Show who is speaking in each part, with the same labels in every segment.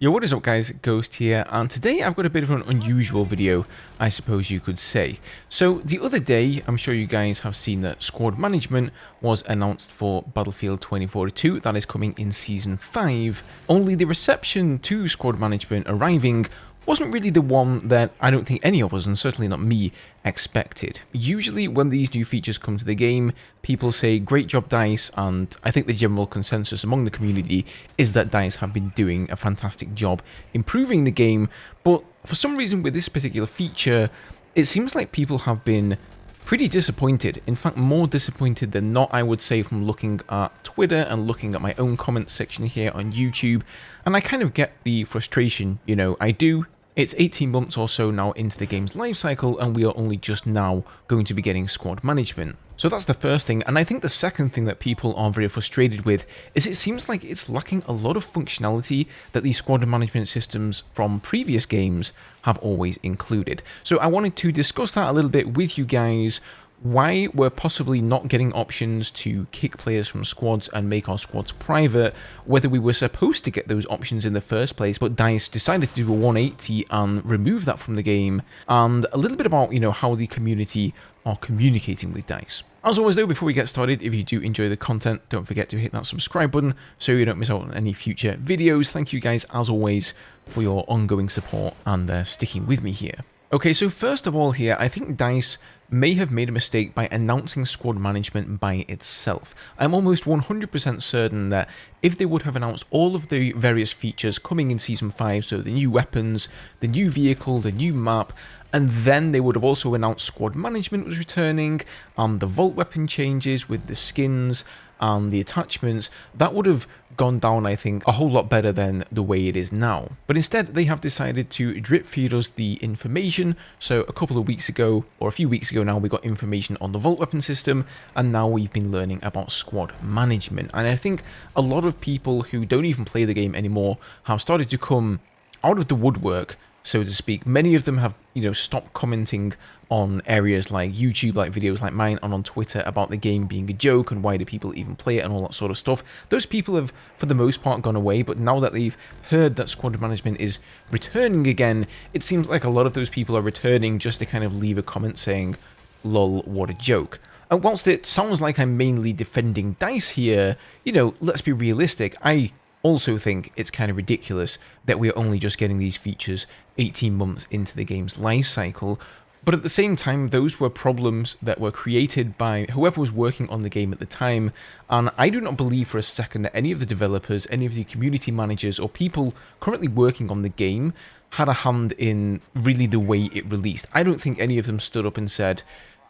Speaker 1: Yo, what is up guys, Ghost here, and today I've got a bit of an unusual video, I suppose you could say. So the other day, I'm sure you guys have seen that squad management was announced for Battlefield 2042, that is coming in Season 5, only the reception to squad management arriving wasn't really the one that I don't think any of us, and certainly not me, expected. Usually when these new features come to the game, people say great job DICE, and I think the general consensus among the community is that DICE have been doing a fantastic job improving the game, but for some reason with this particular feature, it seems like people have been pretty disappointed. In fact, more disappointed than not, I would say, from looking at Twitter and looking at my own comments section here on YouTube, and I kind of get the frustration, you know, I do. It's 18 months or so now into the game's life cycle, and we are only just now going to be getting squad management. So that's the first thing, and I think the second thing that people are very frustrated with is it seems like it's lacking a lot of functionality that these squad management systems from previous games have always included. So I wanted to discuss that a little bit with you guys, why we're possibly not getting options to kick players from squads and make our squads private, whether we were supposed to get those options in the first place, but DICE decided to do a 180 and remove that from the game, and a little bit about, you know, how the community are communicating with DICE. As always though, before we get started, if you do enjoy the content, don't forget to hit that subscribe button so you don't miss out on any future videos. Thank you guys, as always, for your ongoing support and sticking with me here. Okay, so first of all here, I think DICE may have made a mistake by announcing squad management by itself. I'm almost 100% certain that if they would have announced all of the various features coming in Season 5, so the new weapons, the new vehicle, the new map, and then they would have also announced squad management was returning, and the vault weapon changes with the skins and the attachments, that would have gone down, I think, a whole lot better than the way it is now. But instead, they have decided to drip feed us the information. So a couple of weeks ago, or a few weeks ago now, we got information on the vault weapon system, and now we've been learning about squad management. And I think a lot of people who don't even play the game anymore have started to come out of the woodwork, so to speak. Many of them have, you know, stopped commenting on areas like YouTube, like videos like mine, and on Twitter about the game being a joke and why do people even play it and all that sort of stuff. Those people have, for the most part, gone away, but now that they've heard that squad management is returning again, it seems like a lot of those people are returning just to kind of leave a comment saying, lol, what a joke. And whilst it sounds like I'm mainly defending DICE here, you know, let's be realistic. I also think it's kind of ridiculous that we're only just getting these features 18 months into the game's life cycle. But at the same time, those were problems that were created by whoever was working on the game at the time, and I do not believe for a second that any of the developers, any of the community managers, or people currently working on the game had a hand in really the way it released. I don't think any of them stood up and said,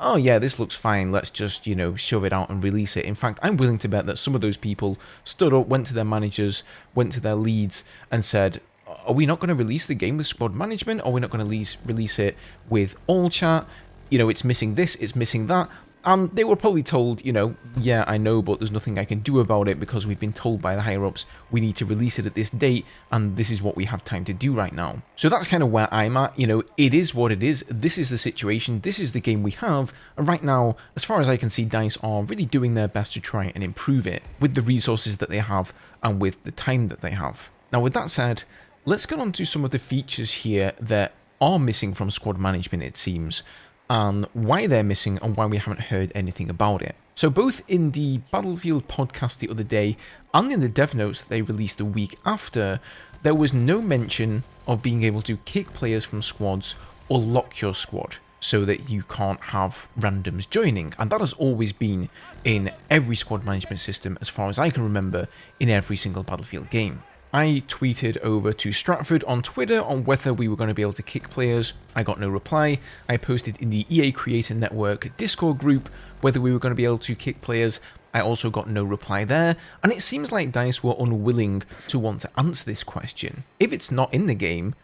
Speaker 1: oh yeah, this looks fine, let's just, you know, shove it out and release it. In fact, I'm willing to bet that some of those people stood up, went to their managers, went to their leads, and said, are we not going to release the game with squad management? Are we not going to release it with all chat? You know, it's missing this, it's missing that. And they were probably told, you know, yeah, I know, but there's nothing I can do about it because we've been told by the higher-ups we need to release it at this date, and this is what we have time to do right now. So that's kind of where I'm at. You know, it is what it is. This is the situation. This is the game we have. And right now, as far as I can see, DICE are really doing their best to try and improve it with the resources that they have and with the time that they have. Now, with that said, let's get on to some of the features here that are missing from squad management, it seems, and why they're missing and why we haven't heard anything about it. So both in the Battlefield podcast the other day and in the dev notes that they released the week after, there was no mention of being able to kick players from squads or lock your squad so that you can't have randoms joining. And that has always been in every squad management system, as far as I can remember, in every single Battlefield game. I tweeted over to Stratford on Twitter on whether we were going to be able to kick players. I got no reply. I posted in the EA Creator Network Discord group whether we were going to be able to kick players. I also got no reply there, and it seems like DICE were unwilling to want to answer this question. If it's not in the game,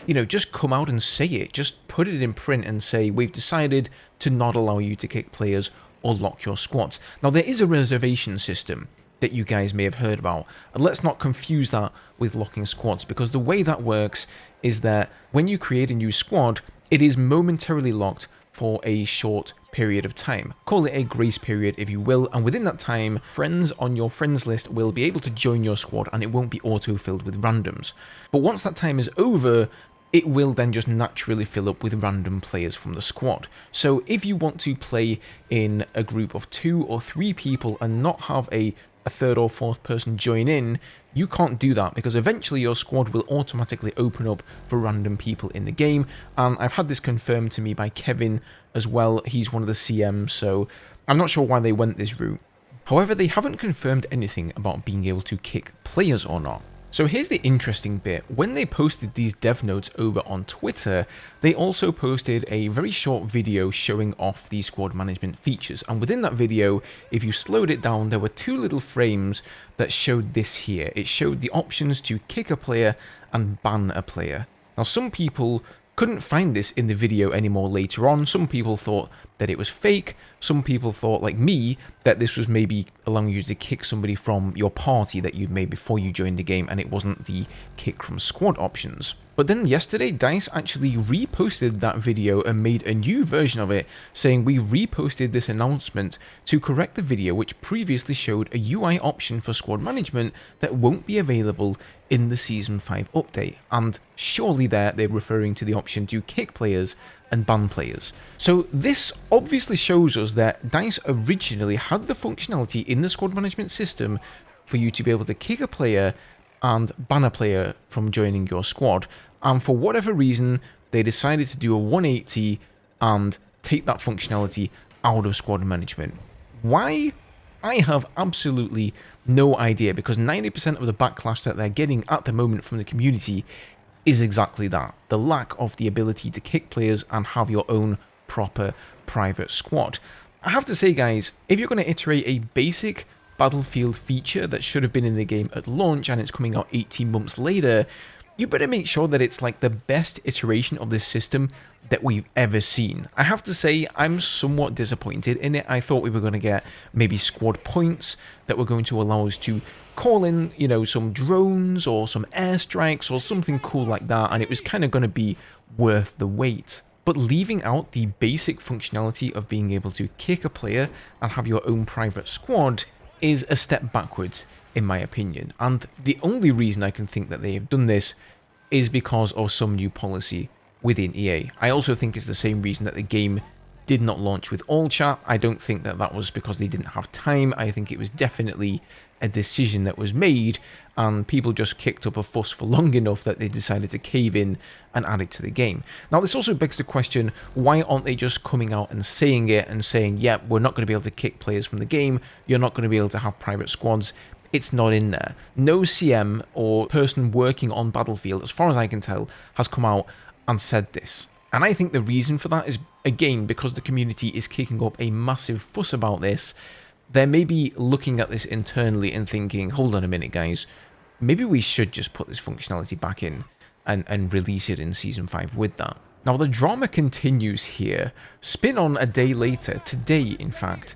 Speaker 1: you know, just come out and say it. Just put it in print and say, we've decided to not allow you to kick players or lock your squads. Now, there is a reservation system that you guys may have heard about, and let's not confuse that with locking squads, because the way that works is that when you create a new squad, it is momentarily locked for a short period of time. Call it a grace period if you will, and within that time, friends on your friends list will be able to join your squad and it won't be auto-filled with randoms. But once that time is over, it will then just naturally fill up with random players from the squad. So if you want to play in a group of 2 or 3 people and not have a third or fourth person join in, you can't do that because eventually your squad will automatically open up for random people in the game. And I've had this confirmed to me by Kevin as well. He's one of the CMs, so I'm not sure why they went this route. However, they haven't confirmed anything about being able to kick players or not. So here's the interesting bit. When they posted these dev notes over on Twitter, they also posted a very short video showing off the squad management features. And within that video, if you slowed it down, there were 2 little frames that showed this here. It showed the options to kick a player and ban a player. Now, some people couldn't find this in the video anymore later on. Some people thought that it was fake. Some people thought, like me, that this was maybe allowing you to kick somebody from your party that you'd made before you joined the game, and it wasn't the kick from squad options. But then yesterday, DICE actually reposted that video and made a new version of it, saying we reposted this announcement to correct the video which previously showed a UI option for squad management that won't be available in the Season 5 update. And surely they're referring to the option to kick players and ban players. So this obviously shows us that DICE originally had the functionality in the squad management system for you to be able to kick a player and ban a player from joining your squad, and for whatever reason they decided to do a 180 and take that functionality out of squad management. Why? I have absolutely no idea, because 90% of the backlash that they're getting at the moment from the community is exactly that, the lack of the ability to kick players and have your own proper private squad. I have to say, guys, if you're going to iterate a basic Battlefield feature that should have been in the game at launch and it's coming out 18 months later, you better make sure that it's like the best iteration of this system that we've ever seen. I have to say, I'm somewhat disappointed in it. I thought we were going to get maybe squad points that were going to allow us to call in, you know, some drones or some airstrikes or something cool like that, and it was kind of going to be worth the wait. But leaving out the basic functionality of being able to kick a player and have your own private squad is a step backwards, in my opinion. And the only reason I can think that they have done this is because of some new policy within EA. I also think it's the same reason that the game did not launch with all chat. I don't think that that was because they didn't have time. I think it was definitely a decision that was made, and people just kicked up a fuss for long enough that they decided to cave in and add it to the game. Now, this also begs the question, why aren't they just coming out and saying it and saying, yeah, we're not going to be able to kick players from the game, you're not going to be able to have private squads, it's not in there. No CM or person working on Battlefield, as far as I can tell, has come out and said this. And I think the reason for that is, again, because the community is kicking up a massive fuss about this. They're maybe looking at this internally and thinking, hold on a minute, guys, maybe we should just put this functionality back in and release it in Season 5 with that. Now, the drama continues here. Spin on a day later, today in fact,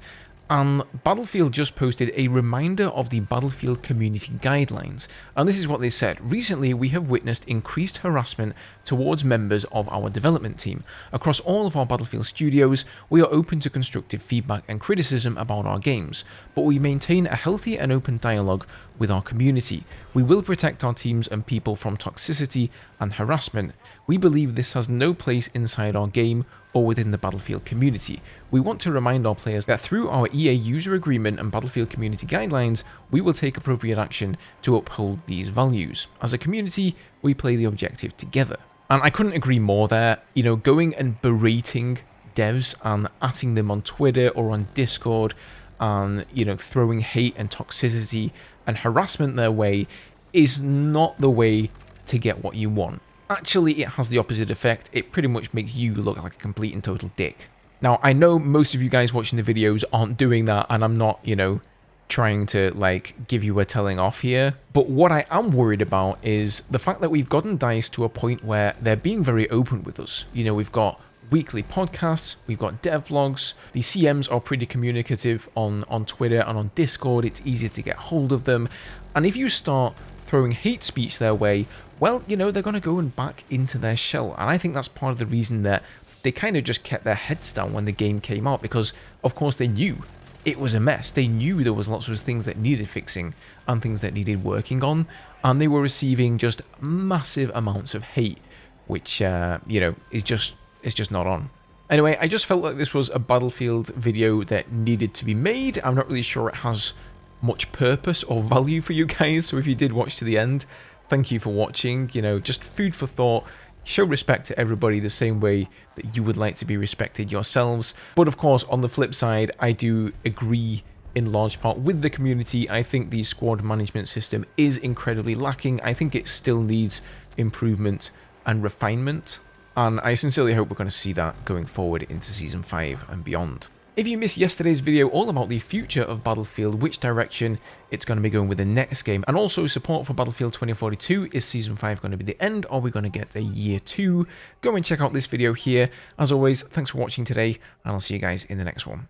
Speaker 1: and Battlefield just posted a reminder of the Battlefield community guidelines. And this is what they said. Recently, we have witnessed increased harassment towards members of our development team. Across all of our Battlefield studios, we are open to constructive feedback and criticism about our games, but we maintain a healthy and open dialogue with our community. We will protect our teams and people from toxicity and harassment. We believe this has no place inside our game or within the Battlefield community. We want to remind our players that through our EA user agreement and Battlefield community guidelines, we will take appropriate action to uphold these values. As a community, we play the objective together. And I couldn't agree more there. You know, going and berating devs and atting them on Twitter or on Discord and, you know, throwing hate and toxicity and harassment their way is not the way to get what you want. Actually, it has the opposite effect. It pretty much makes you look like a complete and total dick. Now, I know most of you guys watching the videos aren't doing that, and I'm not, you know, trying to, like, give you a telling off here. But what I am worried about is the fact that we've gotten DICE to a point where they're being very open with us. You know, we've got weekly podcasts, we've got devlogs, the CMs are pretty communicative on Twitter and on Discord, it's easy to get hold of them. And if you start throwing hate speech their way, well, you know, they're going to go and back into their shell. And I think that's part of the reason that they kind of just kept their heads down when the game came out because, of course, they knew it was a mess. They knew there was lots of things that needed fixing and things that needed working on, and they were receiving just massive amounts of hate, which, you know, is just, it's just not on. Anyway, I just felt like this was a Battlefield video that needed to be made. I'm not really sure it has much purpose or value for you guys, so if you did watch to the end, thank you for watching. You know, just food for thought. Show respect to everybody the same way that you would like to be respected yourselves. But of course, on the flip side, I do agree in large part with the community. I think the squad management system is incredibly lacking. I think it still needs improvement and refinement, and I sincerely hope we're going to see that going forward into Season 5 and beyond. If you missed yesterday's video all about the future of Battlefield, which direction it's going to be going with the next game, and also support for Battlefield 2042, is Season 5 going to be the end, or are we going to get a Year 2? Go and check out this video here. As always, thanks for watching today, and I'll see you guys in the next one.